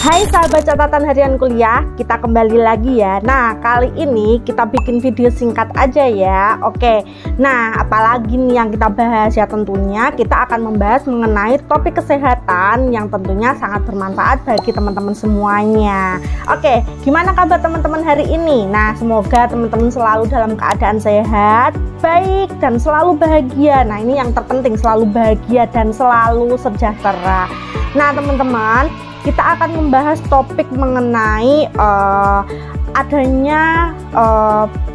Hai sahabat catatan harian kuliah, kita kembali lagi ya. Nah, kali ini kita bikin video singkat aja ya. Oke, nah apalagi nih yang kita bahas ya, tentunya kita akan membahas mengenai topik kesehatan yang tentunya sangat bermanfaat bagi teman-teman semuanya. Oke, gimana kabar teman-teman hari ini? Nah, semoga teman-teman selalu dalam keadaan sehat, baik, dan selalu bahagia. Nah, ini yang terpenting, selalu bahagia dan selalu sejahtera. Nah teman-teman, kita akan membahas topik mengenai adanya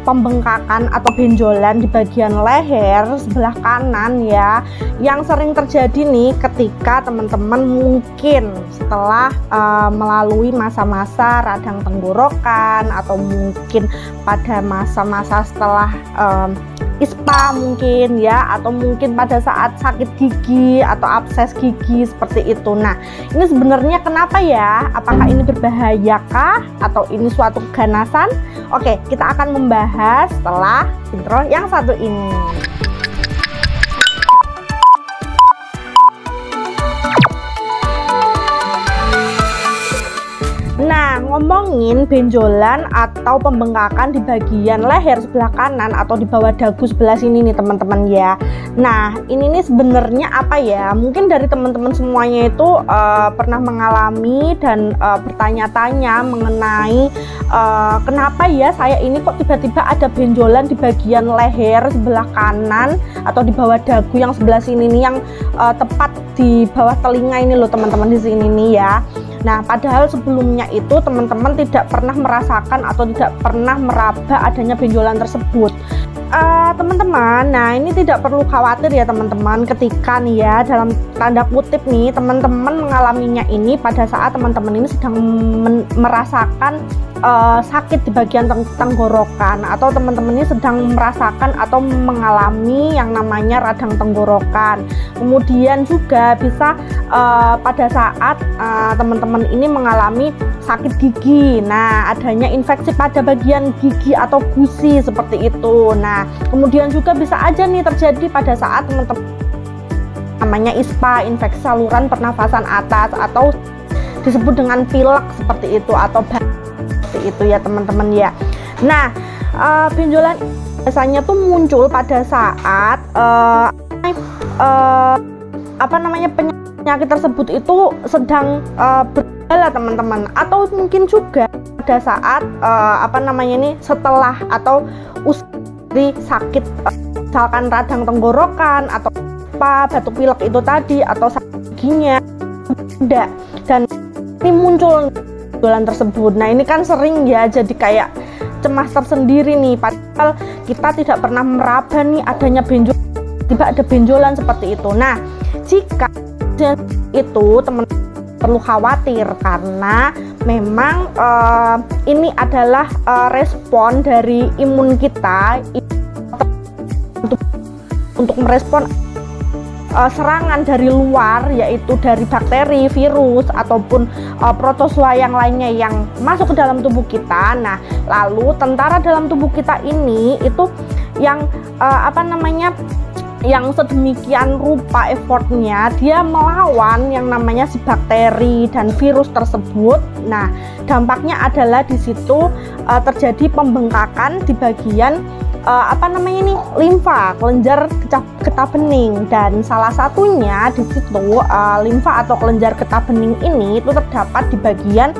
pembengkakan atau benjolan di bagian leher sebelah kanan ya, yang sering terjadi nih ketika teman-teman mungkin setelah melalui masa-masa radang tenggorokan, atau mungkin pada masa-masa setelah ISPA mungkin ya, atau mungkin pada saat sakit gigi atau abses gigi seperti itu. Nah, ini sebenarnya kenapa ya? Apakah ini berbahayakah atau ini suatu keganasan? Oke, kita akan membahas setelah intro yang satu ini. Nah, ngomongin benjolan atau pembengkakan di bagian leher sebelah kanan atau di bawah dagu sebelah sini nih teman-teman ya. Nah, ini nih sebenarnya apa ya? Mungkin dari teman-teman semuanya itu pernah mengalami dan bertanya-tanya mengenai kenapa ya saya ini kok tiba-tiba ada benjolan di bagian leher sebelah kanan atau di bawah dagu yang sebelah sini nih, yang tepat di bawah telinga ini loh teman-teman, di sini nih ya. Nah, padahal sebelumnya itu teman-teman tidak pernah merasakan atau tidak pernah meraba adanya benjolan tersebut. Teman-teman, nah ini tidak perlu khawatir ya teman-teman, ketika nih ya, dalam tanda kutip nih, teman-teman mengalaminya ini pada saat teman-teman ini sedang merasakan sakit di bagian tenggorokan, atau teman-teman ini sedang merasakan atau mengalami yang namanya radang tenggorokan. Kemudian juga bisa pada saat teman-teman ini mengalami sakit gigi, nah adanya infeksi pada bagian gigi atau gusi seperti itu. Nah, kemudian juga bisa aja nih terjadi pada saat teman-teman namanya ISPA, infeksi saluran pernafasan atas, atau disebut dengan pilek seperti itu, atau seperti itu ya teman-teman ya. Nah, benjolan biasanya tuh muncul pada saat penyakit tersebut itu sedang bergejala teman-teman, atau mungkin juga pada saat setelah atau dari sakit misalkan radang tenggorokan atau batuk pilek itu tadi, atau sakit giginya tidak, dan ini muncul benjolan tersebut. Nah, ini kan sering ya jadi kayak cemas tersendiri nih, padahal kita tidak pernah meraba nih adanya benjolan, tiba ada benjolan seperti itu. Nah, jika itu teman perlu khawatir, karena memang ini adalah respon dari imun kita untuk merespon serangan dari luar, yaitu dari bakteri, virus, ataupun protozoa yang lainnya yang masuk ke dalam tubuh kita. Nah, lalu tentara dalam tubuh kita ini itu yang yang sedemikian rupa effortnya dia melawan yang namanya si bakteri dan virus tersebut. Nah, dampaknya adalah di situ terjadi pembengkakan di bagian limfa, kelenjar getah bening, dan salah satunya di situ limfa atau kelenjar getah bening ini itu terdapat di bagian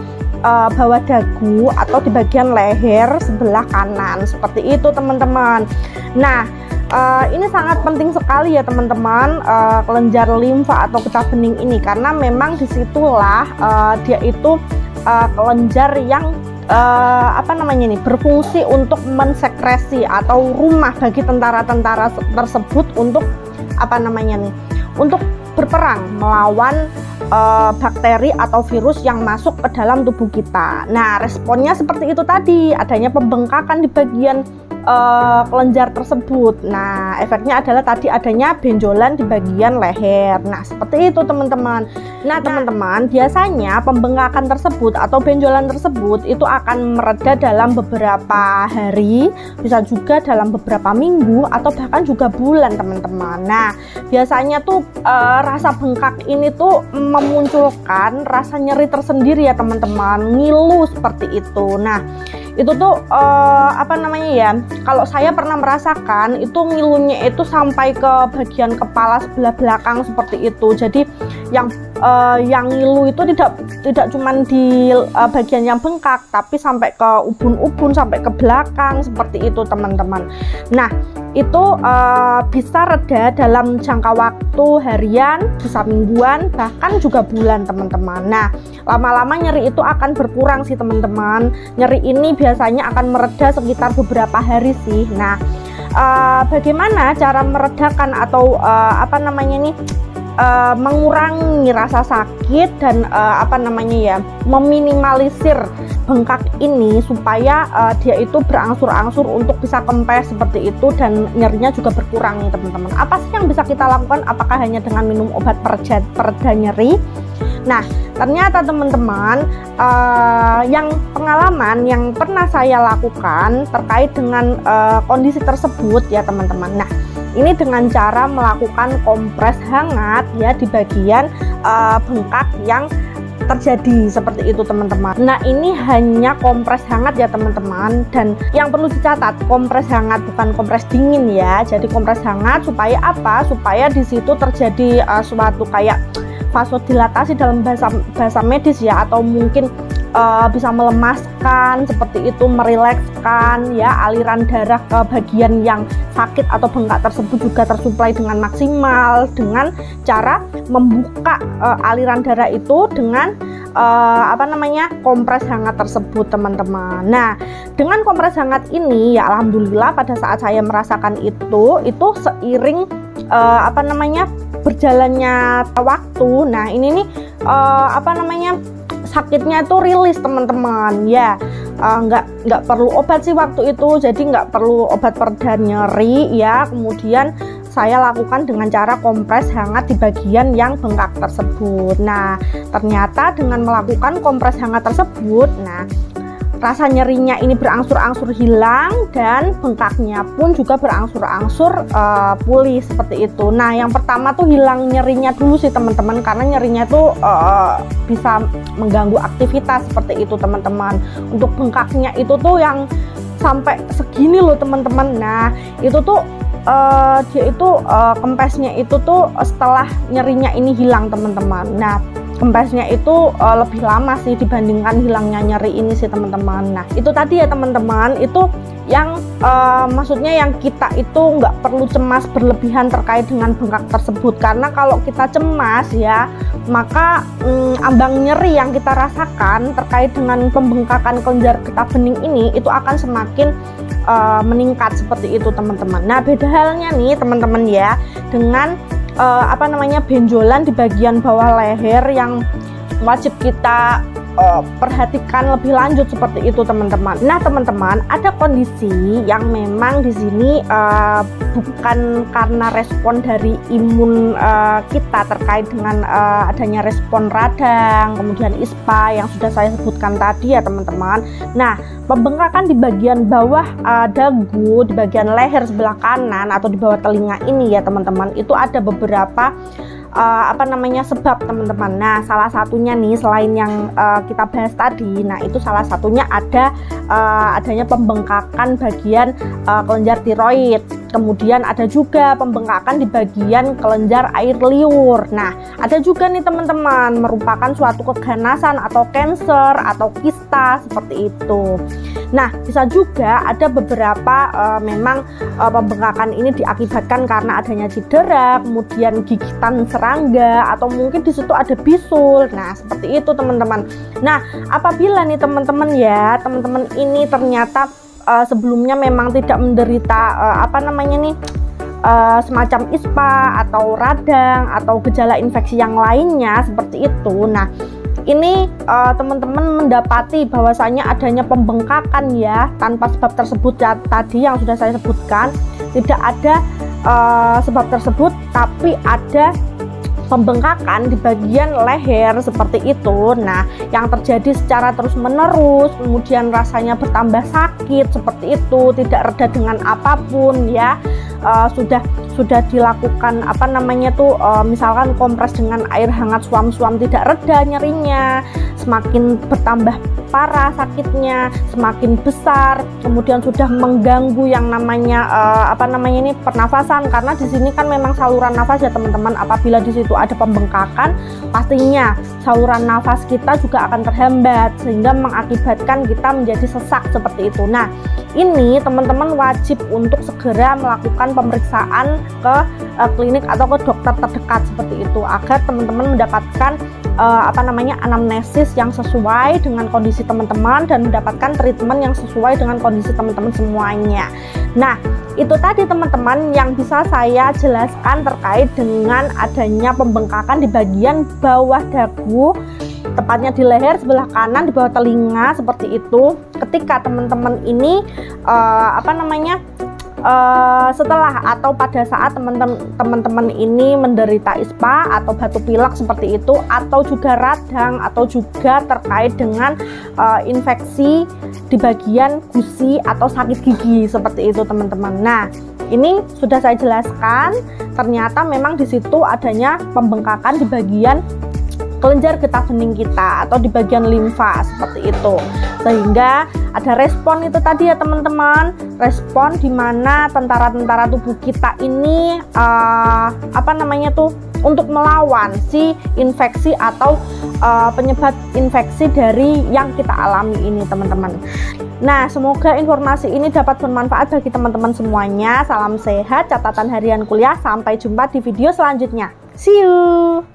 bawah dagu atau di bagian leher sebelah kanan seperti itu teman-teman. Nah, ini sangat penting sekali ya teman-teman, kelenjar limfa atau getah bening ini, karena memang disitulah dia itu kelenjar yang berfungsi untuk mensekresi atau rumah bagi tentara-tentara tersebut untuk untuk berperang melawan bakteri atau virus yang masuk ke dalam tubuh kita. Nah, responnya seperti itu tadi, adanya pembengkakan di bagian kelenjar tersebut. Nah, efeknya adalah tadi adanya benjolan di bagian leher. Nah, seperti itu teman-teman. Nah, teman-teman, biasanya pembengkakan tersebut atau benjolan tersebut itu akan mereda dalam beberapa hari, bisa juga dalam beberapa minggu atau bahkan juga bulan, teman-teman. Nah, biasanya tuh rasa bengkak ini tuh memunculkan rasa nyeri tersendiri ya, teman-teman, ngilu seperti itu. Nah, itu tuh apa namanya ya, kalau saya pernah merasakan itu ngilunya itu sampai ke bagian kepala sebelah belakang seperti itu. Jadi yang ngilu itu tidak cuman di bagian yang bengkak, tapi sampai ke ubun-ubun, sampai ke belakang seperti itu, teman-teman. Nah, itu bisa reda dalam jangka waktu harian, bisa mingguan, bahkan juga bulan, teman-teman. Nah, lama-lama nyeri itu akan berkurang sih, teman-teman. Nyeri ini biasanya akan mereda sekitar beberapa hari sih. Nah, bagaimana cara meredakan atau apa namanya nih, mengurangi rasa sakit dan apa namanya ya, meminimalisir bengkak ini supaya dia itu berangsur-angsur untuk bisa kempes seperti itu dan nyerinya juga berkurang nih, teman-teman. Apa sih yang bisa kita lakukan? Apakah hanya dengan minum obat pereda nyeri? Nah, ternyata teman-teman, yang pengalaman yang pernah saya lakukan terkait dengan kondisi tersebut ya, teman-teman. Nah, ini dengan cara melakukan kompres hangat ya di bagian bengkak yang terjadi seperti itu, teman-teman. Nah, ini hanya kompres hangat ya, teman-teman, dan yang perlu dicatat, kompres hangat bukan kompres dingin ya. Jadi kompres hangat supaya apa? Supaya di situ terjadi suatu kayak vasodilatasi dalam bahasa medis ya, atau mungkin bisa melemaskan seperti itu, merilekskan ya aliran darah ke bagian yang sakit atau bengkak tersebut juga tersuplai dengan maksimal dengan cara membuka aliran darah itu dengan apa namanya, kompres hangat tersebut, teman-teman. Nah, dengan kompres hangat ini ya alhamdulillah pada saat saya merasakan itu seiring apa namanya, berjalannya waktu. Nah, ini nih apa namanya, sakitnya itu rilis, teman-teman ya. Nggak perlu obat sih waktu itu, jadi nggak perlu obat pereda nyeri ya. Kemudian saya lakukan dengan cara kompres hangat di bagian yang bengkak tersebut. Nah, ternyata dengan melakukan kompres hangat tersebut, nah, rasa nyerinya ini berangsur-angsur hilang dan bengkaknya pun juga berangsur-angsur pulih seperti itu. Nah, yang pertama tuh hilang nyerinya dulu sih, teman-teman, karena nyerinya tuh bisa mengganggu aktivitas seperti itu, teman-teman. Untuk bengkaknya itu tuh yang sampai segini loh, teman-teman. Nah, itu tuh dia itu kempesnya itu tuh setelah nyerinya ini hilang, teman-teman. Nah, kempesnya itu lebih lama sih dibandingkan hilangnya nyeri ini sih, teman-teman. Nah, itu tadi ya, teman-teman, itu yang maksudnya yang kita itu nggak perlu cemas berlebihan terkait dengan bengkak tersebut, karena kalau kita cemas ya, maka ambang nyeri yang kita rasakan terkait dengan pembengkakan kelenjar getah bening ini itu akan semakin meningkat seperti itu, teman-teman. Nah, beda halnya nih, teman-teman ya, dengan apa namanya, benjolan di bagian bawah leher yang wajib kita perhatikan lebih lanjut seperti itu, teman-teman. Nah, teman-teman, ada kondisi yang memang di sini bukan karena respon dari imun kita terkait dengan adanya respon radang, kemudian ISPA yang sudah saya sebutkan tadi ya, teman-teman. Nah, pembengkakan di bagian bawah dagu, di bagian leher sebelah kanan atau di bawah telinga ini ya, teman-teman, itu ada beberapa apa namanya, sebab, teman-teman. Nah, salah satunya nih selain yang kita bahas tadi, nah itu salah satunya adanya pembengkakan bagian kelenjar tiroid. Kemudian ada juga pembengkakan di bagian kelenjar air liur. Nah, ada juga nih, teman-teman, merupakan suatu keganasan atau kanker atau kista seperti itu. Nah, bisa juga ada beberapa memang pembengkakan ini diakibatkan karena adanya cedera, kemudian gigitan serangga, atau mungkin di situ ada bisul. Nah, seperti itu, teman-teman. Nah, apabila nih teman-teman ya, teman-teman ini ternyata sebelumnya memang tidak menderita apa namanya nih, semacam ISPA atau radang atau gejala infeksi yang lainnya seperti itu. Nah, ini teman-teman mendapati bahwasanya adanya pembengkakan ya tanpa sebab tersebut ya, tadi yang sudah saya sebutkan, tidak ada sebab tersebut tapi ada pembengkakan di bagian leher seperti itu. Nah, yang terjadi secara terus-menerus, kemudian rasanya bertambah sakit seperti itu, tidak reda dengan apapun ya. Sudah dilakukan misalkan kompres dengan air hangat suam-suam tidak reda nyerinya, semakin bertambah parah sakitnya, semakin besar, kemudian sudah mengganggu yang namanya ini pernafasan, karena di sini kan memang saluran nafas ya teman-teman. Apabila di situ ada pembengkakan, pastinya saluran nafas kita juga akan terhambat sehingga mengakibatkan kita menjadi sesak seperti itu. Nah, ini teman-teman wajib untuk segera melakukan pemeriksaan ke klinik atau ke dokter terdekat seperti itu, agar teman-teman mendapatkan anamnesis yang sesuai dengan kondisi teman-teman dan mendapatkan treatment yang sesuai dengan kondisi teman-teman semuanya. Nah, itu tadi teman-teman yang bisa saya jelaskan terkait dengan adanya pembengkakan di bagian bawah dagu, tepatnya di leher sebelah kanan di bawah telinga seperti itu. Ketika teman-teman ini setelah atau pada saat teman-teman ini menderita ISPA atau batuk pilek seperti itu, atau juga radang, atau juga terkait dengan infeksi di bagian gusi atau sakit gigi seperti itu teman-teman. Nah, ini sudah saya jelaskan, ternyata memang di situ adanya pembengkakan di bagian kelenjar getah bening kita atau di bagian limfa seperti itu, sehingga ada respon itu tadi ya teman-teman, respon di mana tentara-tentara tubuh kita ini untuk melawan si infeksi atau penyebab infeksi dari yang kita alami ini teman-teman. Nah, semoga informasi ini dapat bermanfaat bagi teman-teman semuanya. Salam sehat, catatan harian kuliah, sampai jumpa di video selanjutnya. See you.